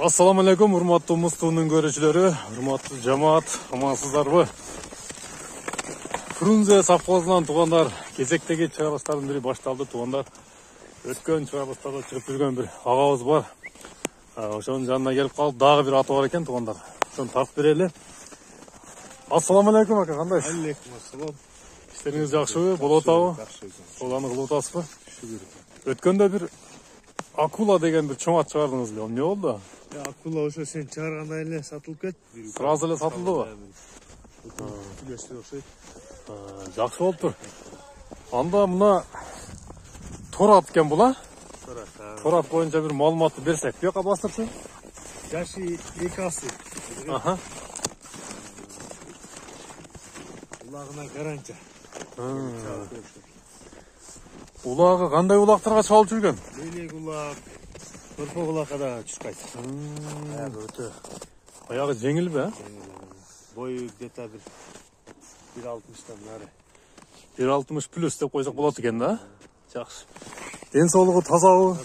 Assalamu alaikum, hurmatly Musta'nın görüşleri, hurmatly jamaat, amansızlarбы? Frunze совхозунан тугандар, кезектеги чыгарылыштардын бири башталды, тугандар. Өткөн чыгарылыштарда чыгып жүргөн бир агабыз бар. Ошонун жанына келип калып, дагы бир аты бар экен, тугандар. Ошону тартып берели. Ассаламу алейкум ака, кандай? Алейкум ассалам. Иштериңиз жакшыбы? Болуп атабы? Соланы кылып атасызбы? Өткөндө бир акула деген бир чоң ат чыгардыңыз эле. Эмне болду? Акула ошо сен чыгаргандай эле сатылып кетти. Сразу эле сатылдыбы? Күлөштү окшойт. Жакшы болуптур. Анда мына тор ат экен бул, а? Тор ат боюнча бир маалыматты берсек, буяка бастырчы. Жашы 2 асыр. Аха. Улагына гаранча. Улагы кандай улактарга чалып жүргөн? Белек улак, көрпө улакка да чыкпайт. Өтө. Аягы жеңилби, а? Бою где-то бир 1.60-тан нары. 1.60 плюс деп койсок болот экен да? Жакшы. Ден соолугу тазабы?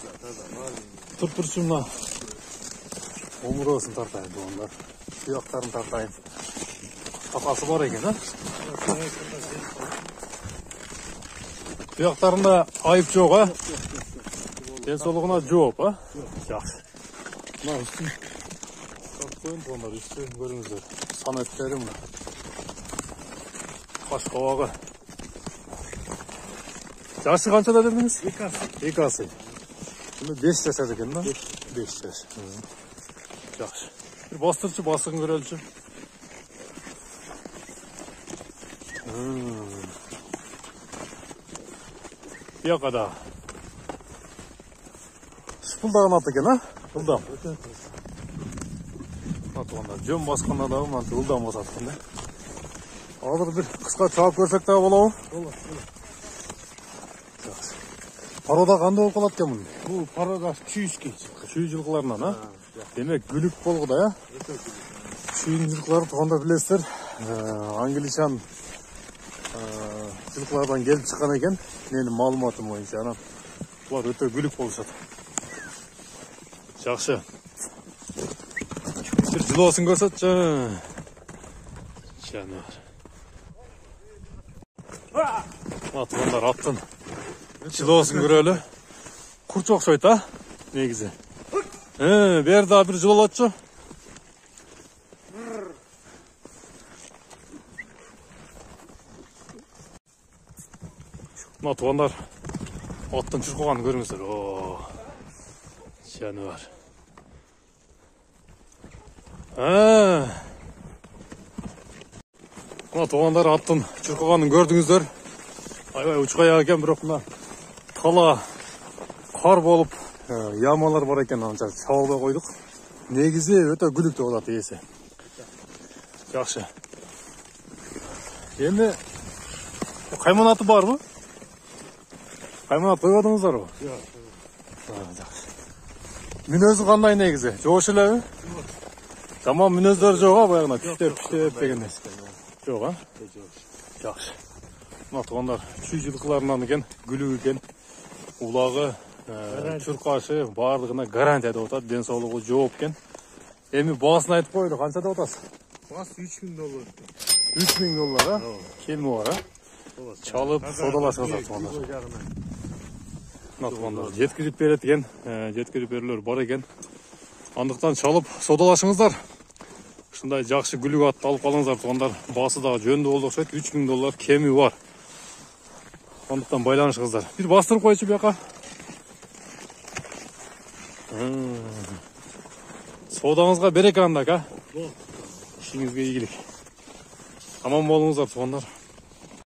Тур-турчу мына. Омуроосун тартайын тугандар. Сүйактарын тартайын. Капасы бар экен, а? Сүйактарында айып жок, а? Ден соолугуна жооп, а? Жакшы. Мына үстүн тартып коюн тугандар, үстүн көрүңүздөр. Санеттери мына. Каш кабагы. Жашы канчада дедиңиз? 2 асыр. 2 асыр. Мына 5 жашар экен да? 5 жаш. Жакшы. Бир бастырчы, басыгын көрөлүчү. Буяка да. Шыпылдаган ат экен, а? Ылдам. Атылганда жөн басканда дагы мынтип ылдам басат экен да. Азыр бир кыска чаап көрсөк дагы болобу? Болот. Парода кандай болуп калат экен муну? Бул парода чүйүскө. Чүй жылкыларынан, а? Демек гүлүк болгудай, а? Чүй жылкылары туганда билесиздер, англичан жылкылардан келип чыккан экен. Менин маалыматым боюнча, анан булар өтө гүлүк болушат. Жакшы. Бир жылоосун көрсөтчү. Жаныбар. Тугандар, аттын жылоосун көрөлү. Курч окшойт, а? Негизи. Бер дагы бир жылолотчу. Мына тугандар, аттын чуркаганын көрүңүздөр. Жаныбар. Мына тугандар, аттын чуркаганын көрдүңүздөр. Аябай учкая экен, бирок мына тала кар болуп, ямалар бар экен, анча чаба албай койдук. Негизи өтө күлүк деп атат ээси. Жакшы. Эми кайман аты барбы? Кайман ат койбодуңуздарбы? Жок. Жакшы. Мүнөзү кандай негизи? Жоош элеби? Жаман мүнөздөр жок, а баягына күчтөп дегендей. Жок, а? Жакшы. Мына тугандар, чүй жылкыларынан экен, күлүк экен. Улагы, чуркашы баардыгына гарантия деп атат, ден соолугу жооп экен. Эми баасын айтып коелу, канча деп атасыз? Баас $3000. $3000, а? Кеми бар, а? Чалып, содалашыңыздар тугандар. Мына тугандар, жеткирип берет экен, жеткирип берүүлөр бар экен. Андыктан чалып, содалашыңыздар. Ушундай жакшы күлүк атты алып калыңыздар тугандар. Баасы дагы жөндүү болду окшойт, $3000 кеми бар. Андыктан байланышыңыздар. Бир бастырып койчу буяка. Содаңызга береке анда, ака. Ишиңизге ийгилик. Аман болуңуздар тугандар.